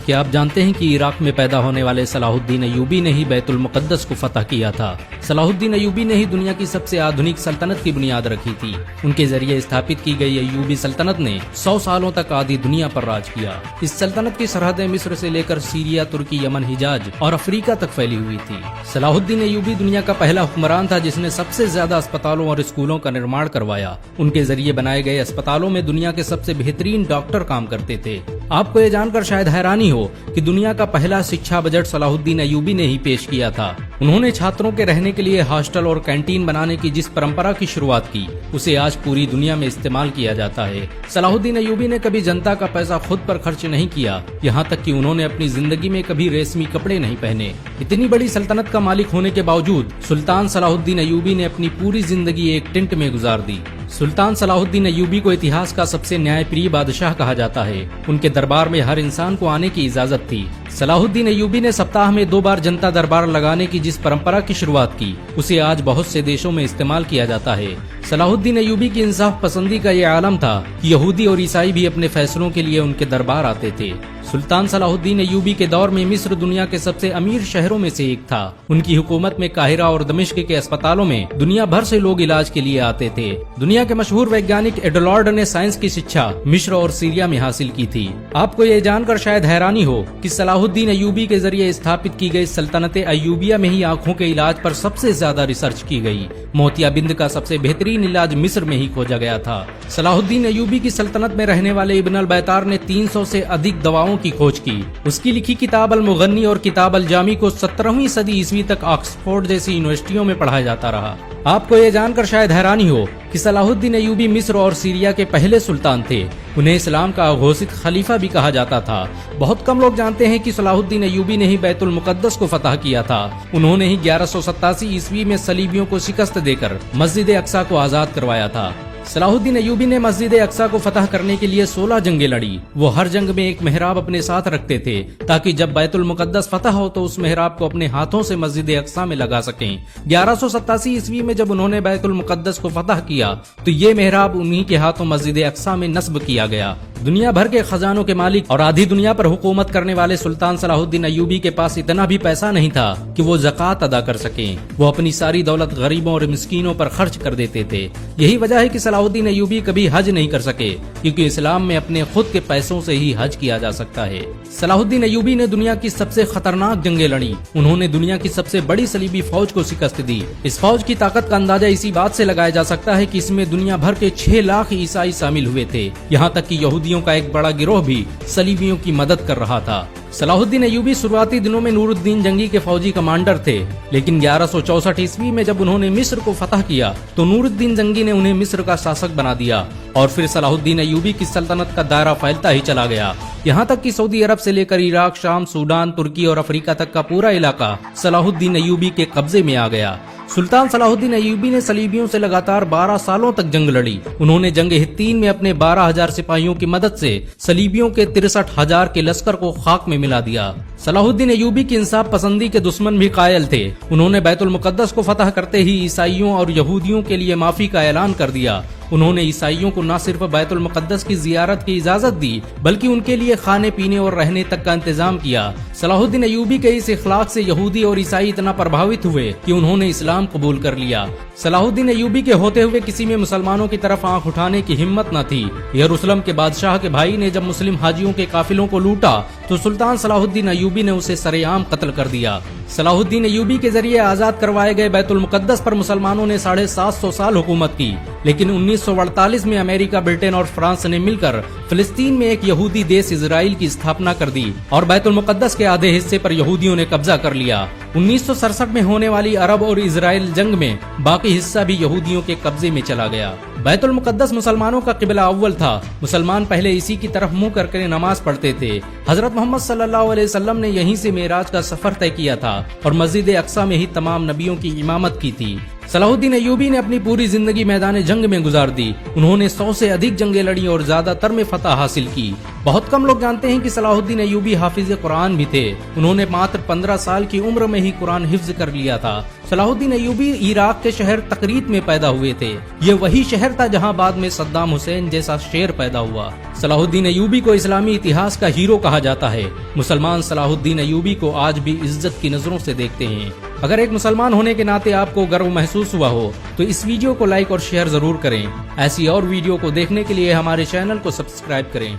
کیا آپ جانتے ہیں کہ عراق میں پیدا ہونے والے صلاح الدین ایوبی نے ہی بیت المقدس کو فتح کیا تھا؟ صلاح الدین ایوبی نے ہی دنیا کی سب سے آدھنک سلطنت کی بنیاد رکھی تھی۔ ان کے ذریعے استھاپت کی گئی ایوبی سلطنت نے 100 سالوں تک آدھی دنیا پر راج کیا۔ اس سلطنت کی سرحدیں مصر سے لے کر سیریا، ترکی، یمن، حجاز اور افریقہ تک پھیلی ہوئی تھی۔ صلاح الدین ایوبی دنیا کا پہلا حکمران تھا جس نے سب سے زیادہ اسپتالوں اور اسکولوں کا نرمان کروایا۔ ان کے ذریعے بنائے گئے اسپتالوں میں دنیا کے سب سے بہترین ڈاکٹر کام کرتے تھے۔ آپ کو یہ جان کر شاید حیرانی ہو کہ دنیا کا پہلا شکشا بجٹ صلاح الدین ایوبی نے ہی پیش کیا تھا۔ انہوں نے چھاتروں کے رہنے کے لیے ہاسٹل اور کینٹین بنانے کی جس پرمپرا کی شروعات کی اسے آج پوری دنیا میں استعمال کیا جاتا ہے۔ صلاح الدین ایوبی نے کبھی جنتا کا پیسہ خود پر خرچ نہیں کیا، یہاں تک کہ انہوں نے اپنی زندگی میں کبھی ریشمی کپڑے نہیں پہنے۔ اتنی بڑی سلطنت کا مالک ہونے کے باوجود سلطان صلاح الدین ایوبی نے اپنی پوری زندگی ایک ٹینٹ میں گزار دی۔ سلطان صلاح الدین ایوبی کو اتہاس کا سب سے نیائے پریہ بادشاہ کہا جاتا ہے۔ ان کے دربار میں ہر انسان کو آنے کی اجازت تھی۔ صلاح الدین ایوبی نے سپتاہ میں 2 بار جنتا دربار لگانے کی جس پرمپرا کی شروعات کی اسے آج بہت سے دیشوں میں استعمال کیا جاتا ہے۔ صلاح الدین ایوبی کی انصاف پسندی کا یہ عالم تھا کہ یہودی اور عیسائی بھی اپنے فیصلوں کے لیے ان کے دربار آتے تھے۔ سلطان صلاح الدین ایوبی کے دور میں مصر دنیا کے سب سے امیر شہروں میں سے ایک تھا۔ ان کی حکومت میں قاہرہ اور دمشق کے اسپتالوں میں دنیا بھر سے لوگ علاج کے لیے آتے تھے۔ دنیا کے مشہور ویگیانک ایڈولارڈ نے سائنس کی شکشا مصر اور سیریا میں حاصل کی تھی۔ آپ کو یہ جان کر شاید حیرانی ہو کہ صلاح الدین ایوبی کے ذریعے استھاپت کی گئی سلطنت ایوبیہ میں ہی آنکھوں کے علاج پر سب سے زیادہ ریسرچ کی گئی۔ موتیا بند کا سب سے بہترین علاج مصر میں ہی کھوجا گیا تھا۔ صلاح الدین ایوبی کی سلطنت میں رہنے والے ابن البیطار نے 300 سے ادھک دواؤں کی کھوج کی۔ اس کی لکھی کتاب المغنی اور کتاب الجامی کو 17ویں صدی عیسوی تک آکسفورڈ جیسی یونیورسٹیوں میں پڑھایا جاتا رہا۔ آپ کو یہ جان کر شاید حیرانی ہو کہ صلاح الدین ایوبی مصر اور سیریا کے پہلے سلطان تھے۔ انہیں اسلام کا اگھوષت خلیفہ بھی کہا جاتا تھا۔ بہت کم لوگ جانتے ہیں کہ صلاح الدین ایوبی نے ہی بیت المقدس کو فتح کیا تھا۔ انہوں نے ہی 1187 عیسوی میں صلیبیوں کو شکست دے کر مسجد اقصی کو آزاد کروایا تھا۔ صلاح الدین ایوبی نے مسجد اقصی کو فتح کرنے کے لیے 16 جنگیں لڑی۔ وہ ہر جنگ میں ایک محراب اپنے ساتھ رکھتے تھے تاکہ جب بیت المقدس فتح ہو تو اس محراب کو اپنے ہاتھوں سے مسجد اقصی میں لگا سکیں۔ 1187 عیسوی میں جب انہوں نے بیت المقدس کو فتح کیا تو یہ محراب انہی کے ہاتھوں مسجد اقصی میں نصب کیا گیا۔ دنیا بھر کے خزانوں کے مالک اور آدھی دنیا پر حکومت کرنے والے سلطان صلاح الدین ایوبی کے پاس اتنا بھی پیسہ نہیں تھا کہ وہ زکوٰۃ ادا کر سکیں۔ وہ اپنی ساری دولت غریبوں اور مسکینوں پر خرچ کر دیتے تھے۔ یہی وجہ ہے کہ صلاح الدین ایوبی کبھی حج نہیں کر سکے، کیونکہ اسلام میں اپنے خود کے پیسوں سے ہی حج کیا جا سکتا ہے۔ صلاح الدین ایوبی نے دنیا کی سب سے خطرناک جنگیں لڑی۔ انہوں نے دنیا کی سب سے بڑی صلیبی فوج کو شکست دی۔ اس فوج کی طاقت کا اندازہ اسی بات سے لگایا جا سکتا ہے کہ اس میں دنیا بھر کے 6 لاکھ عیسائی شامل ہوئے تھے، یہاں تک کہ یہودیوں کا ایک بڑا گروہ بھی صلیبیوں کی مدد کر رہا تھا۔ صلاح الدین ایوبی شروعاتی دنوں میں نور الدین جنگی کے فوجی کمانڈر تھے، لیکن 1164 عیسوی میں جب انہوں نے مصر کو فتح کیا تو نور الدین جنگی نے انہیں مصر کا شاسک بنا دیا، اور پھر صلاح الدین ایوبی کی سلطنت کا دائرہ پھیلتا ہی چلا گیا، یہاں تک کہ سعودی عرب سے لے کر عراق، شام، سوڈان، ترکی اور افریقہ تک کا پورا علاقہ صلاح الدین ایوبی کے قبضے میں آ گیا۔ سلطان صلاح الدین ایوبی نے صلیبیوں سے لگاتار 12 سالوں تک جنگ لڑی۔ انہوں نے جنگ حطین میں اپنے 12,000 سپاہیوں کی مدد سے صلیبیوں کے 63,000 کے لشکر کو خاک میں ملا دیا۔ صلاح الدین ایوبی کی انصاف پسندی کے دشمن بھی قائل تھے۔ انہوں نے بیت المقدس کو فتح کرتے ہی عیسائیوں اور یہودیوں کے لیے معافی کا اعلان کر دیا۔ انہوں نے عیسائیوں کو نہ صرف بیت المقدس کی زیارت کی اجازت دی بلکہ ان کے لیے کھانے پینے اور رہنے تک کا انتظام کیا۔ صلاح الدین ایوبی کے اس اخلاق سے یہودی اور عیسائی اتنا پربھاوت ہوئے کہ انہوں نے اسلام قبول کر لیا۔ صلاح الدین ایوبی کے ہوتے ہوئے کسی میں مسلمانوں کی طرف آنکھ اٹھانے کی ہمت نہ تھی۔ یروشلم کے بادشاہ کے بھائی نے جب مسلم حاجیوں کے قافلوں کو لوٹا تو سلطان صلاح الدین ایوبی نے اسے سرے عام قتل کر دیا۔ صلاح الدین ایوبی کے ذریعے آزاد کروائے گئے بیت المقدس پر مسلمانوں نے 750 سال حکومت کی، لیکن 1948 میں امریکہ، برطانیہ اور فرانس نے مل کر فلسطین میں ایک یہودی دیش اسرائیل کی استھاپنا کر دی اور بیت المقدس کے آدھے حصے پر یہودیوں نے قبضہ کر لیا۔ 1967 میں ہونے والی عرب اور اسرائیل جنگ میں باقی حصہ بھی یہودیوں کے قبضے میں چلا گیا۔ بیت المقدس مسلمانوں کا قبلہ اول تھا۔ مسلمان پہلے اسی کی طرف منہ کر کے نماز پڑھتے تھے۔ حضرت محمد صلی اللہ علیہ وسلم نے یہیں سے معراج کا سفر طے کیا تھا اور مسجد اقصی میں ہی تمام نبیوں کی امامت کی تھی۔ صلاح الدین ایوبی نے اپنی پوری زندگی میدان جنگ میں گزار دی. انہوں نے 100 سے ادھک جنگیں لڑی اور زیادہ تر میں فتح حاصل کی. بہت کم لوگ جانتے ہیں کہ صلاح الدین ایوبی حافظ قرآن بھی تھے. انہوں نے ماتر 15 سال کی عمر میں ہی قرآن حفظ کر لیا تھا. صلاح الدین ایوبی عراق کے شہر تقریت میں پیدا ہوئے تھے. یہ وہی شہر تھا جہاں بعد میں صدام حسین جیسا شیر پیدا ہوا. صلاح الدین ایوبی کو اسلامی اتہاس کا ہیرو کہا جاتا ہے. مسلمان صلاح الدین ایوبی کو آج بھی عزت کی نظروں سے دیکھتے ہیں. اگر ایک مسلمان ہونے کے ناطے آپ کو گرو محسوس ہوا ہو تو اس ویڈیو کو لائک اور شیئر ضرور کریں. ایسی اور ویڈیو کو دیکھنے کے لیے ہمارے چینل کو سبسکرائب کریں.